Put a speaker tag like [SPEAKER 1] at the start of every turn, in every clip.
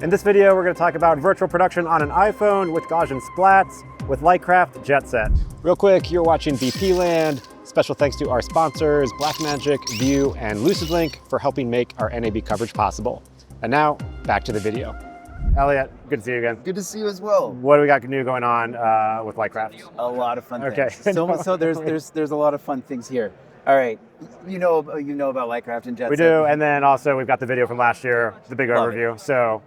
[SPEAKER 1] In this video, we're going to talk about virtual production on an iPhone with Gaussian Splats with Lightcraft Jetset. Real quick, you're watching BP Land. Special thanks to our sponsors, Blackmagic, View, and LucidLink for helping make our NAB coverage possible. And now, back to the video. Eliot, good to see you again.
[SPEAKER 2] Good to see you as well.
[SPEAKER 1] What do we got new going on with Lightcraft?
[SPEAKER 2] A lot of fun
[SPEAKER 1] Okay.
[SPEAKER 2] things. So there's a lot of fun things here. All right, you know about Lightcraft and Jetset.
[SPEAKER 1] We do, and then also we've got the video from last year, the big overview. So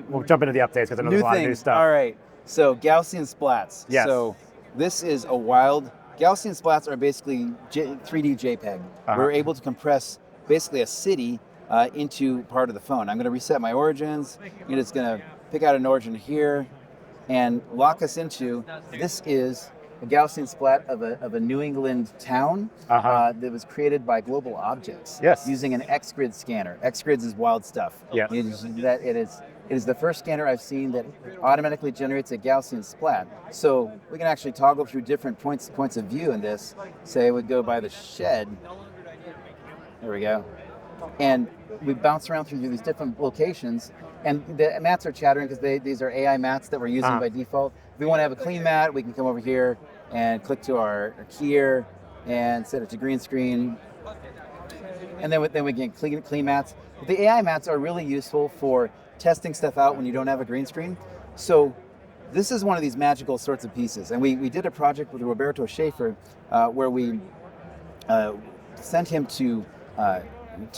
[SPEAKER 1] we'll jump into the updates because I know there's a lot of new stuff.
[SPEAKER 2] All right, so Gaussian Splats.
[SPEAKER 1] Yes.
[SPEAKER 2] So this is a wild, Gaussian Splats are basically 3D JPEG. We're able to compress basically a city into part of the phone. I'm going to reset my origins. I'm just going to pick out an origin here and lock us into, this is a Gaussian splat of a New England town that was created by Global Objects using an XGRID scanner. XGRID is wild stuff.
[SPEAKER 1] Yes.
[SPEAKER 2] It is the first scanner I've seen that automatically generates a Gaussian splat. So we can actually toggle through different points of view in this. Say we go by the shed. There we go. And we bounce around through these different locations. And the mats are chattering because these are AI mats that we're using by default. If we want to have a clean mat, we can come over here and click to our keyer and set it to green screen. And then we can clean mats. But the AI mats are really useful for testing stuff out when you don't have a green screen. So this is one of these magical sorts of pieces. And we did a project with Roberto Schaefer where we sent him to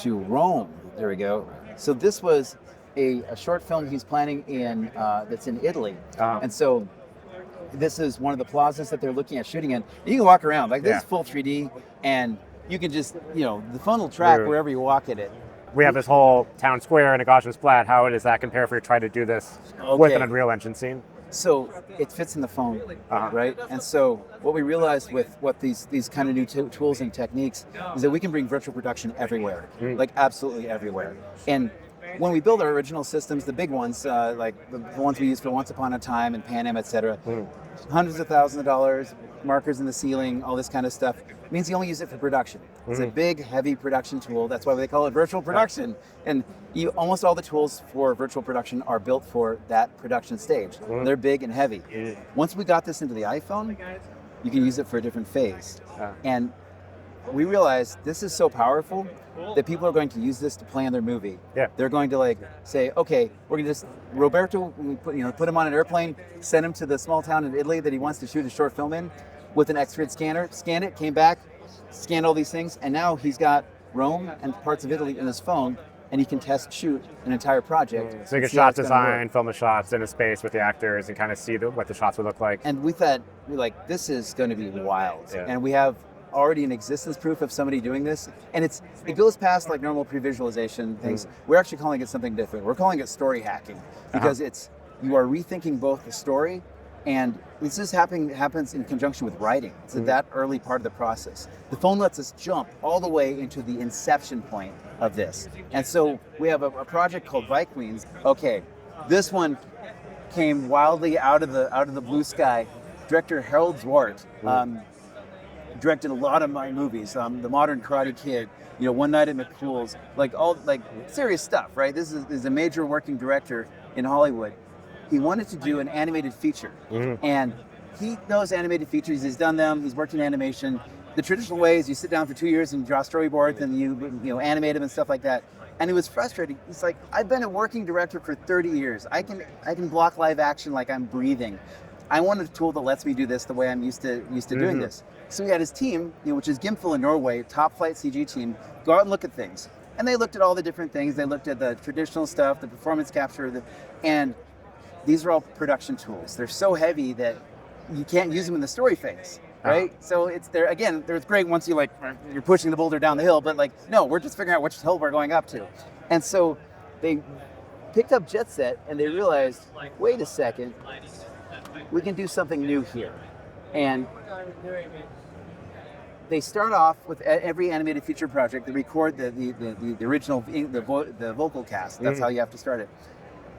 [SPEAKER 2] Rome. There we go. So this was a short film he's planning in that's in Italy. And so this is one of the plazas that they're looking at shooting in. You can walk around, like this is full 3D, and you can just, the phone will track wherever you walk at it.
[SPEAKER 1] We have this whole town square in a Gaussian splat. How does that compare if we try to do this with an Unreal Engine scene?
[SPEAKER 2] So it fits in the phone, right? And so what we realized with these kind of new tools and techniques is that we can bring virtual production everywhere, like absolutely everywhere. And when we build our original systems, the big ones, like the ones we use for Once Upon a Time and Pan Am, et cetera, hundreds of thousands of dollars, markers in the ceiling, all this kind of stuff, means you only use it for production. It's a big, heavy production tool. That's why they call it virtual production. And almost all the tools for virtual production are built for that production stage. They're big and heavy. Once we got this into the iPhone, you can use it for a different phase. And we realized this is so powerful that people are going to use this to plan their movie. They're going to say, okay, we're going to just, Roberto, put him on an airplane, send him to the small town in Italy that he wants to shoot a short film in with an XGRID scanner, scanned it, came back, scanned all these things, and now he's got Rome and parts of Italy in his phone, and he can shoot an entire project.
[SPEAKER 1] So you can shot design, film the shots in a space with the actors and kind of see what the shots would look like.
[SPEAKER 2] And we thought, this is going to be wild. And we have already an existence proof of somebody doing this, and it goes past like normal pre-visualization things. We're actually calling it something different. We're calling it story hacking because you are rethinking both the story, and this happens in conjunction with writing. It's at that early part of the process. The phone lets us jump all the way into the inception point of this. And so we have a project called Queens. Okay, this one came wildly out of the blue sky. Director Harold Zwart directed a lot of my movies, The Modern Karate Kid, One Night at McCool's, all serious stuff, right? This is a major working director in Hollywood. He wanted to do an animated feature, and he knows animated features. He's done them. He's worked in animation. The traditional way is you sit down for 2 years and draw storyboards and you animate them and stuff like that. And it was frustrating. He's like, I've been a working director for 30 years. I can block live action like I'm breathing. I want a tool that lets me do this the way I'm used to doing this. So he had his team, which is Gimfel in Norway, top flight CG team, go out and look at things. And they looked at all the different things. They looked at the traditional stuff, the performance capture, and these are all production tools. They're so heavy that you can't use them in the story phase, right? So they're great once you're pushing the boulder down the hill, but no, we're just figuring out which hill we're going up to. And so they picked up Jetset and they realized, wait a second, we can do something new here. And they start off with every animated feature project. They record the original, the vocal cast. That's how you have to start it.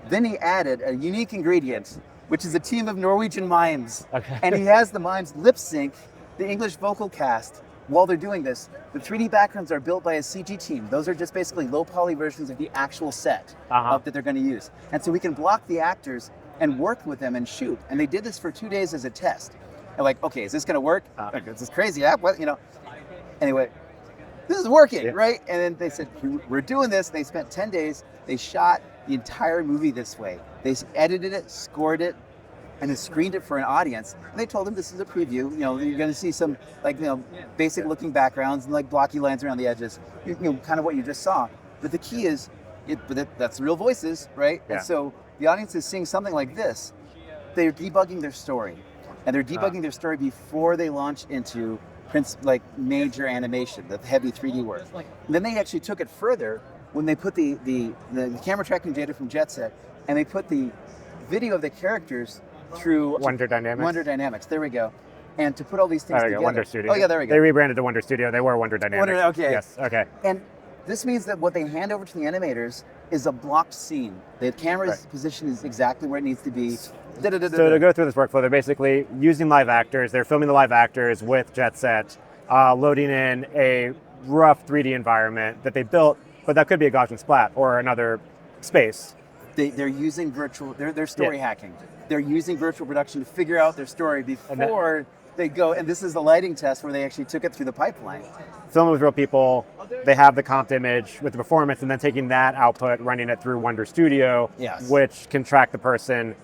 [SPEAKER 2] Then he added a unique ingredient, which is a team of Norwegian mimes. And he has the mimes lip sync the English vocal cast while they're doing this, the 3D backgrounds are built by a CG team. Those are just basically low poly versions of the actual set that they're going to use. And so we can block the actors and work with them and shoot. And they did this for 2 days as a test. And like, okay, is this going to work? This is crazy app. What, Anyway, this is working, right? And then they said, we're doing this. And they spent 10 days. They shot the entire movie this way. They edited it, scored it, and then screened it for an audience. And they told them this is a preview. You're going to see some basic looking backgrounds and like blocky lines around the edges. Kind of what you just saw. But the key is, that's real voices, right? Yeah. And so the audience is seeing something like this. They're debugging their story, and they're debugging their story before they launch into major animation, the heavy 3D work. And then they actually took it further when they put the camera tracking data from Jetset, and they put the video of the characters through
[SPEAKER 1] Wonder Dynamics.
[SPEAKER 2] There we go. And to put all these things together.
[SPEAKER 1] Wonder Studio.
[SPEAKER 2] Oh yeah, there we go.
[SPEAKER 1] They rebranded to Wonder Studio. They were Wonder Dynamics.
[SPEAKER 2] Okay.
[SPEAKER 1] Yes. Okay.
[SPEAKER 2] And this means that what they hand over to the animators is a blocked scene. The camera's position is exactly where it needs to be. So
[SPEAKER 1] to go through this workflow, they're basically using live actors. They're filming the live actors with Jetset, loading in a rough 3D environment that they built, but that could be a Gaussian splat or another space.
[SPEAKER 2] They're using they're story hacking. They're using virtual production to figure out their story before they go, and this is the lighting test where they actually took it through the pipeline.
[SPEAKER 1] Filming with real people, they have the comped image with the performance, and then taking that output, running it through Wonder Studio, which can track the person,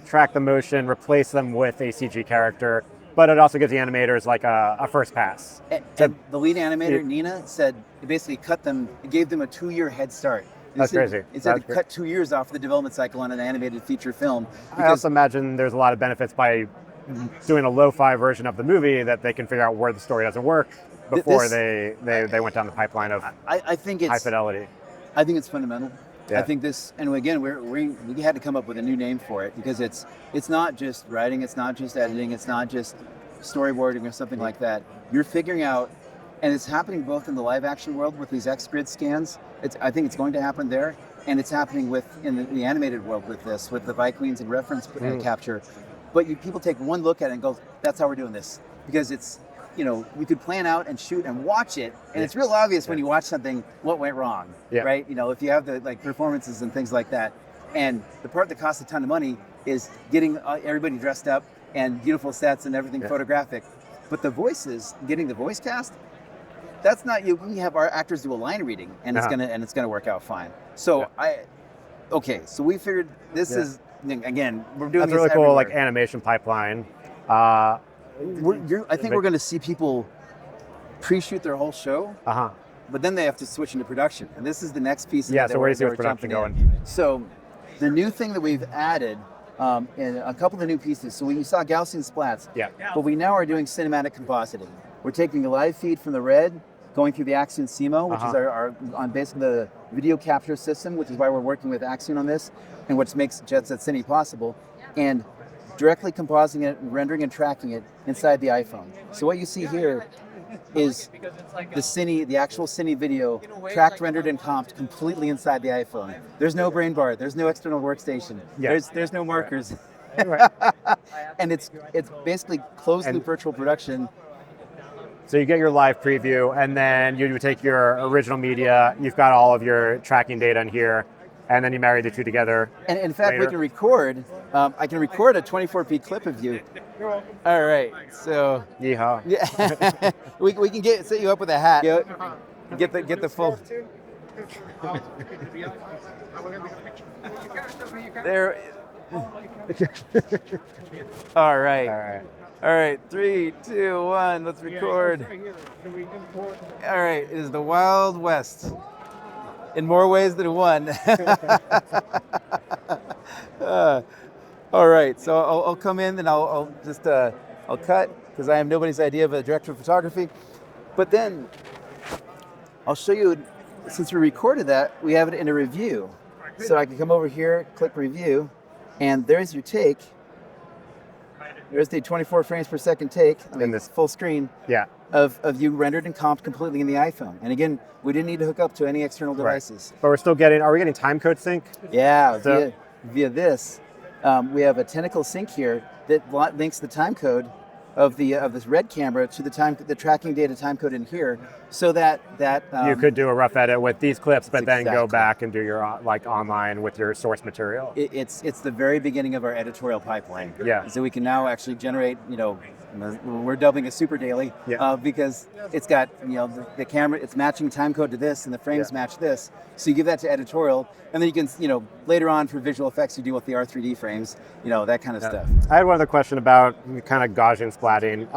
[SPEAKER 1] track the motion, replace them with a CG character, but it also gives the animators like a first pass.
[SPEAKER 2] And the lead animator, Nina, said it basically gave them a 2-year head start.
[SPEAKER 1] That's crazy.
[SPEAKER 2] It said to cut 2 years off the development cycle on an animated feature film.
[SPEAKER 1] I also imagine there's a lot of benefits by doing a lo-fi version of the movie that they can figure out where the story doesn't work before they went down the pipeline of
[SPEAKER 2] I think it's
[SPEAKER 1] high fidelity.
[SPEAKER 2] I think it's fundamental.
[SPEAKER 1] Yeah.
[SPEAKER 2] I think this, and again, we had to come up with a new name for it because it's not just writing, it's not just editing, it's not just storyboarding or something like that. You're figuring out, and it's happening both in the live action world with these XGRID scans. I think it's going to happen there, and it's happening in the animated world with the Vicleans and reference capture. But people take one look at it and go, that's how we're doing this. Because it's, we could plan out and shoot and watch it, and it's real obvious when you watch something what went wrong, right? If you have the performances and things like that. And the part that costs a ton of money is getting everybody dressed up and beautiful sets and everything photographic. But the voices, getting the voice cast, that's not you. We have our actors do a line reading, and it's gonna work out fine. So so we figured this is, again, we're doing
[SPEAKER 1] that's
[SPEAKER 2] this
[SPEAKER 1] really cool,
[SPEAKER 2] everywhere.
[SPEAKER 1] like animation pipeline.
[SPEAKER 2] I think we're going to see people pre-shoot their whole show, but then they have to switch into production, and this is the next piece.
[SPEAKER 1] So where do you see with production going?
[SPEAKER 2] So the new thing that we've added, in a couple of the new pieces. So you saw Gaussian Splats, but we now are doing cinematic compositing. We're taking a live feed from the red, going through the Axion CMO, which is our on basically the video capture system, which is why we're working with Axion on this, and what makes Jetset Cine possible, and directly compositing it, rendering and tracking it inside the iPhone. So what you see here is the actual Cine video, tracked, rendered, and comped completely inside the iPhone. There's no brain bar, there's no external workstation, there's no markers. And it's basically closed loop virtual production.
[SPEAKER 1] So you get your live preview, and then you take your original media, you've got all of your tracking data in here, and then you marry the two together.
[SPEAKER 2] And in fact, we can record, I can record a 24p clip of you. All right, so.
[SPEAKER 1] Yeehaw.
[SPEAKER 2] Yeah. we can set you up with a hat. Get the full. There. All right. All right, 3, 2, 1, let's record. All right, it is the Wild West in more ways than one. All right, so I'll come in and I'll just I'll cut because I have nobody's idea of a director of photography. But then I'll show you, since we recorded that, we have it in a review. So I can come over here, click review, and there's your take. There's the 24 frames per second take, in this full screen, of you rendered and comped completely in the iPhone. And again, we didn't need to hook up to any external devices.
[SPEAKER 1] But we're still are we getting time code sync?
[SPEAKER 2] Yeah, via this. We have a tentacle sync here that links the time code of this red camera to the tracking data time code in here, so that
[SPEAKER 1] you could do a rough edit with these clips, but then go
[SPEAKER 2] exactly.
[SPEAKER 1] back and do your like online with your source material.
[SPEAKER 2] It's the very beginning of our editorial pipeline.
[SPEAKER 1] Yeah.
[SPEAKER 2] So we can now actually generate, we're dubbing a super daily because it's got, the camera, it's matching time code to this and the frames match this. So you give that to editorial, and then you can, later on for visual effects, you deal with the R3D frames, that kind of stuff.
[SPEAKER 1] I had one other question about kind of Gaussian splatting.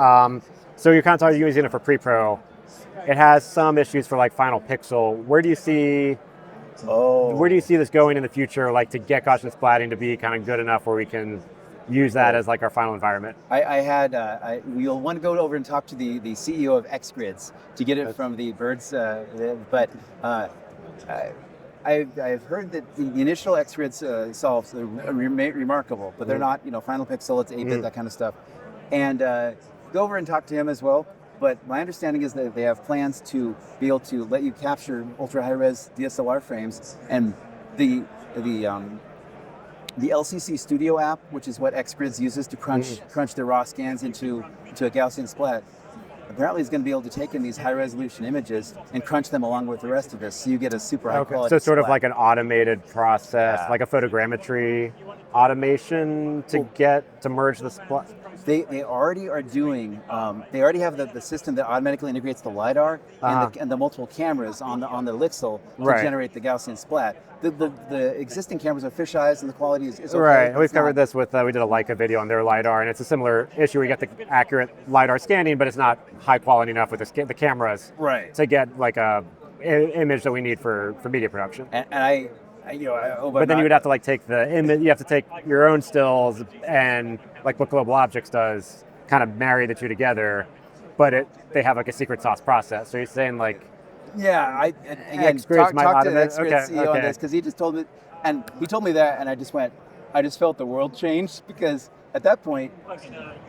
[SPEAKER 1] So you're kind of using it for pre-pro. It has some issues for like final pixel. Where do you see this going in the future, like to get Gaussian splatting to be kind of good enough where we can use that as like our final environment?
[SPEAKER 2] We'll want to go over and talk to the CEO of XGRIDs to get it from the birds, but I've heard that the initial XGRIDs solves are remarkable, but they're not, final pixel, it's 8-bit, that kind of stuff. And go over and talk to him as well. But my understanding is that they have plans to be able to let you capture ultra high-res DSLR frames, and the LCC Studio app, which is what XGRIDS uses to crunch their raw scans into a Gaussian splat, apparently is going to be able to take in these high-resolution images and crunch them along with the rest of this, so you get a super high-quality
[SPEAKER 1] So sort
[SPEAKER 2] splat.
[SPEAKER 1] of like an automated process, like a photogrammetry automation to merge the splat.
[SPEAKER 2] They already are doing. They already have the system that automatically integrates the LIDAR and the multiple cameras on the Lixel to generate the Gaussian splat. The existing cameras are fisheyes, and the quality is okay.
[SPEAKER 1] Right. We've covered this with we did a Leica video on their LIDAR, and it's a similar issue. We get the accurate LIDAR scanning, but it's not high quality enough with the cameras to get like a image that we need for media production. But then you would have to like take the image. You have to take your own stills and like what Global Objects does, kind of marry the two together. But they have like a secret sauce process. So you're saying like,
[SPEAKER 2] again,
[SPEAKER 1] XGRIDs
[SPEAKER 2] talk to the XGRID CEO on this, because he just told me, and he told me that, and I just felt the world changed, because at that point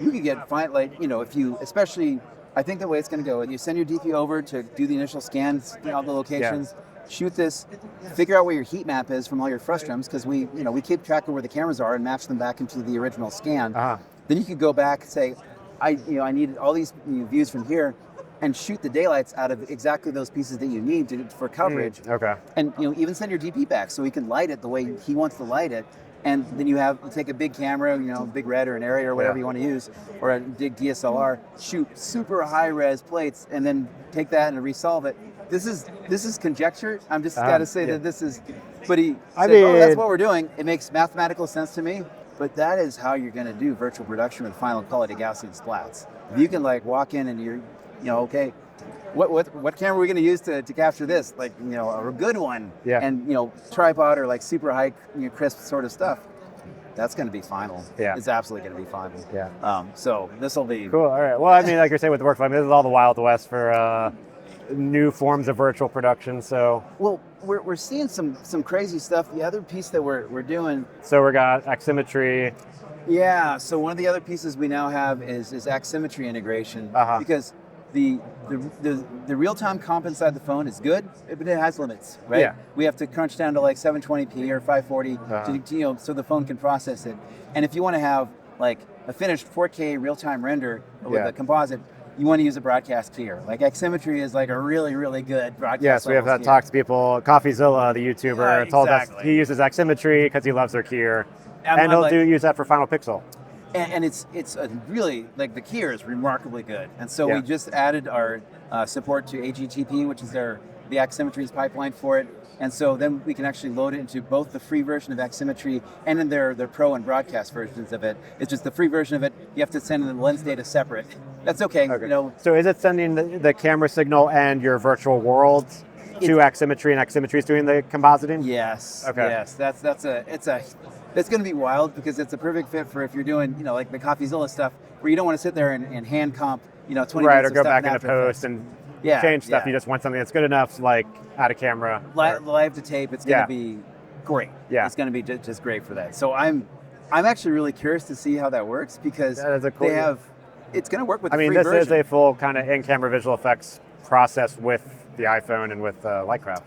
[SPEAKER 2] you could get if you, especially, I think the way it's going to go, you send your DP over to do the initial scans, all the locations. Shoot this, figure out where your heat map is from all your frustrums, because we keep track of where the cameras are and match them back into the original scan. Then you could go back and say, I need all these views from here, and shoot the daylights out of exactly those pieces that you need for coverage. And even send your DP back so he can light it the way he wants to light it. And then you take a big camera, big red or an area or whatever you want to use, or a big DSLR, shoot super high res plates, and then take that and resolve it. This is conjecture. I'm just got to say that this is. But he said, that's what we're doing. It makes mathematical sense to me. But that is how you're going to do virtual production with final quality Gaussian splats. If you can walk in and you're, okay, what camera are we going to use to capture this? Like, a good one. And tripod or super high crisp sort of stuff. That's going to be final. It's absolutely going to be final. So this will be
[SPEAKER 1] cool. All right. Well, I mean, like you're saying with the workflow, this is all the Wild West for new forms of virtual production. So
[SPEAKER 2] we're seeing some crazy stuff. The other piece that we're doing.
[SPEAKER 1] So we got Aximetry.
[SPEAKER 2] Yeah. So one of the other pieces we now have is Aximetry integration, because the real-time comp inside the phone is good, but it has limits, right? We have to crunch down to 720p or 540 so the phone can process it. And if you want to have a finished 4K real-time render with a composite, you want to use a broadcast keyer. Aximetry is a really, really good broadcast.
[SPEAKER 1] Yes, we have talked to people. Coffeezilla, the YouTuber, told us he uses Aximetry because he loves their keyer, and he'll use that for Final Pixel.
[SPEAKER 2] And it's a really, the keyer is remarkably good. And so we just added our support to AGTP, which is the Aximetry's pipeline for it. And so then we can actually load it into both the free version of Aximetry and in their pro and broadcast versions of it. It's just the free version of it, you have to send in the lens data separate. That's okay.
[SPEAKER 1] So is it sending the camera signal and your virtual world to Aximetry, and Aximetry is doing the compositing?
[SPEAKER 2] Yes. Okay. Yes. It's going to be wild, because it's a perfect fit for if you're doing, like the Coffeezilla stuff, where you don't want to sit there and hand comp, 20 minutes
[SPEAKER 1] or go back into post and change stuff. You just want something that's good enough, out of camera.
[SPEAKER 2] Live to tape, it's going to be great. It's going to be just great for that. So I'm actually really curious to see how that works, because it's going to work with the free version.
[SPEAKER 1] This is a full kind of in-camera visual effects process with the iPhone and with Lightcraft.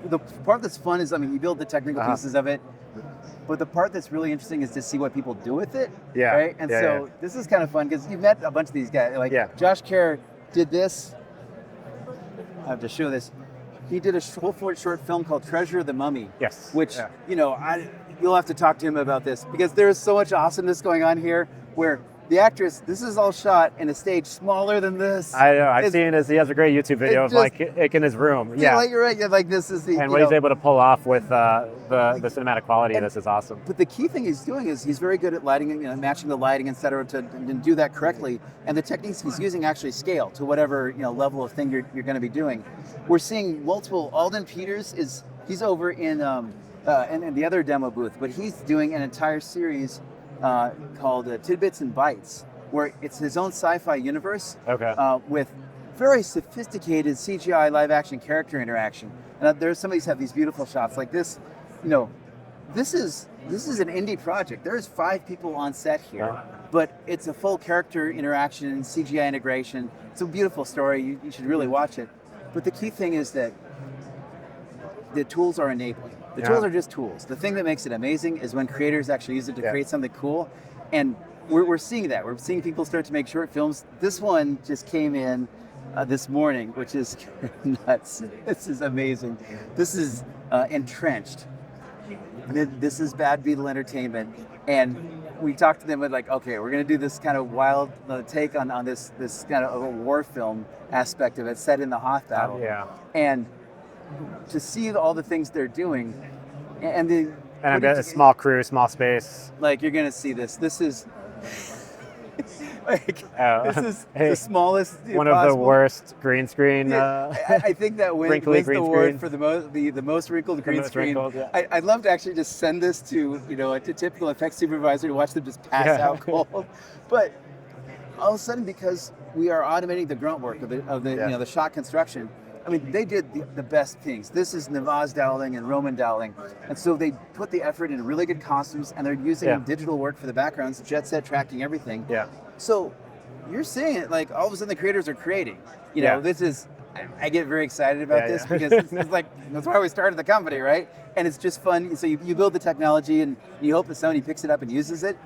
[SPEAKER 2] the part that's fun is, I mean, you build the technical pieces of it, but the part that's really interesting is to see what people do with it.
[SPEAKER 1] Yeah.
[SPEAKER 2] Right. And this is kind of fun because you've met a bunch of these guys. Like Josh Kerr did this. I have to show this. He did a short film called Treasure of the Mummy.
[SPEAKER 1] Yes.
[SPEAKER 2] Which, you know, you'll have to talk to him about this because there's so much awesomeness going on here where the actress, this is all shot in a stage smaller than this.
[SPEAKER 1] I know, I've seen this. He has a great YouTube video of like in his room.
[SPEAKER 2] Yeah, like, you're right. Yeah, like this is the,
[SPEAKER 1] and what he's able to pull off with the cinematic quality. This is awesome.
[SPEAKER 2] But the key thing he's doing is he's very good at lighting, you know, matching the lighting, et cetera, to do that correctly. And the techniques he's using actually scale to whatever, you know, level of thing you're going to be doing. We're seeing multiple. Alden Peters he's over in the other demo booth, but he's doing an entire series called Tidbits and Bytes, where it's his own sci-fi universe with very sophisticated CGI live-action character interaction. And there's some of these have these beautiful shots like this. You know, this is an indie project. There's 5 people on set here, but it's a full character interaction and CGI integration. It's a beautiful story. You should really watch it. But the key thing is that the tools are enabling. The tools are just tools. The thing that makes it amazing is when creators actually use it to create something cool. And we're seeing that. We're seeing people start to make short films. This one just came in this morning, which is nuts. This is amazing. This is Entrenched. This is Bad Beetle Entertainment. And we talked to them with like, okay, we're going to do this kind of wild take on this kind of a war film aspect of it, set in the Hoth battle. And to see all the things they're doing, and
[SPEAKER 1] I've got a small crew, small space.
[SPEAKER 2] Like you're gonna see this. This is this is the smallest.
[SPEAKER 1] One of the worst green screen.
[SPEAKER 2] I think that wins the award for the most wrinkled green screen. I'd love to actually just send this to a typical effects supervisor to watch them just pass out cold. But all of a sudden, because we are automating the grunt work of the shot construction. I mean, they did the best things. This is Navaz Dowling and Roman Dowling. And so they put the effort in really good costumes, and they're using digital work for the backgrounds, jet set tracking, everything. So you're seeing it like all of a sudden the creators are creating. You know, this is, I get very excited about this because it's like, that's why we started the company, right? And it's just fun. So you build the technology and you hope that somebody picks it up and uses it.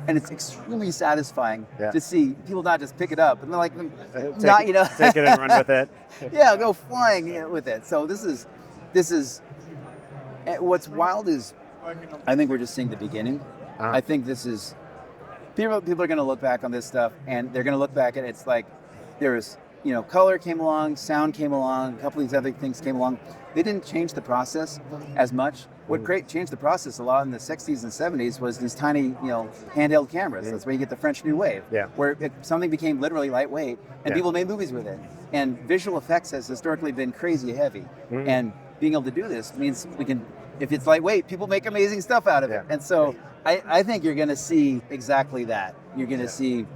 [SPEAKER 2] And it's extremely satisfying to see people not just pick it up and they're like,
[SPEAKER 1] take it and run with it.
[SPEAKER 2] Go flying with it. So this is what's wild is, I think we're just seeing the beginning. I think this is people are going to look back on this stuff and they're going to look back and it's like there's color came along, sound came along, a couple of these other things came along. They didn't change the process as much. What changed the process a lot in the 60s and 70s was these tiny, handheld cameras. That's where you get the French New Wave, where something became literally lightweight, and people made movies with it. And visual effects has historically been crazy heavy. And being able to do this means we can, if it's lightweight, people make amazing stuff out of it. And so I think you're going to see exactly that. You're going to see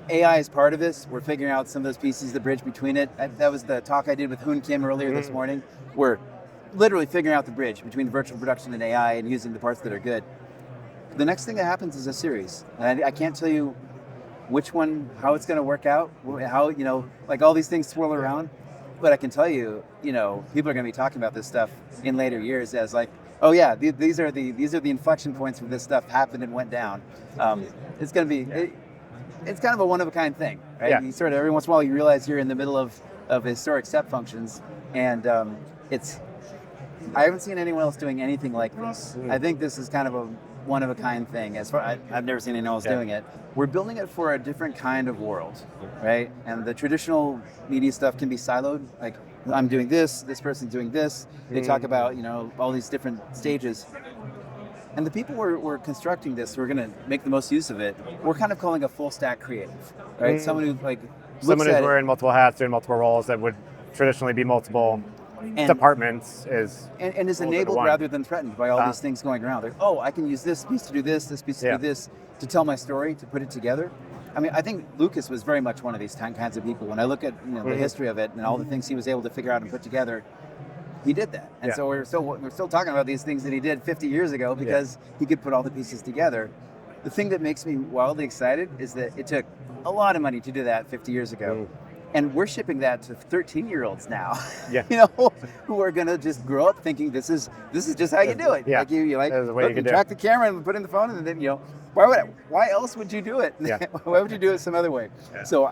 [SPEAKER 2] AI is part of this. We're figuring out some of those pieces, the bridge between it. That was the talk I did with Hoon Kim earlier this morning. We're literally figuring out the bridge between virtual production and AI and using the parts that are good. The next thing that happens is a series. And I can't tell you which one, how it's going to work out, how, like all these things swirl around. But I can tell you, people are going to be talking about this stuff in later years as like, oh yeah, these are the inflection points where this stuff happened and went down. It's going to be, it's kind of a one-of-a-kind thing, right? You sort of, every once in a while, you realize you're in the middle of historic step functions, and I haven't seen anyone else doing anything like this. I think this is kind of a one-of-a-kind thing. I've never seen anyone else doing it. We're building it for a different kind of world, right? And the traditional media stuff can be siloed. Like, I'm doing this person's doing this. They talk about, all these different stages. And the people we're constructing this, we're going to make the most use of it. We're kind of calling a full stack creative, right? Someone who
[SPEAKER 1] someone who's wearing multiple hats, doing multiple roles that would traditionally be multiple departments is
[SPEAKER 2] enabled rather than threatened by all these things going around. Like, I can use this piece to do this piece to do this, to tell my story, to put it together. I mean, I think Lucas was very much one of these kinds of people. When I look at the history of it and all the things he was able to figure out and put together, he did that. And so we're still talking about these things that he did 50 years ago because he could put all the pieces together. The thing that makes me wildly excited is that it took a lot of money to do that 50 years ago. And we're shipping that to 13-year-olds now,
[SPEAKER 1] Yeah.
[SPEAKER 2] you know, who are gonna just grow up thinking this is just how you do it.
[SPEAKER 1] Yeah.
[SPEAKER 2] Like you like
[SPEAKER 1] That's the way you can do
[SPEAKER 2] track the camera and put in the phone, and then, you know, why else would you do it?
[SPEAKER 1] Yeah.
[SPEAKER 2] Why would you do it some other way?
[SPEAKER 1] Yeah.
[SPEAKER 2] So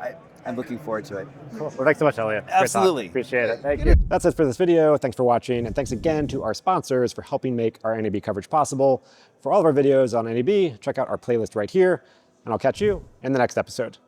[SPEAKER 2] I'm looking forward to it.
[SPEAKER 1] Cool. Well, thanks so much, Eliot. Great talk.
[SPEAKER 2] Absolutely.
[SPEAKER 1] Appreciate it. Thank you. That's it for this video. Thanks for watching. And thanks again to our sponsors for helping make our NAB coverage possible. For all of our videos on NAB, check out our playlist right here. And I'll catch you in the next episode.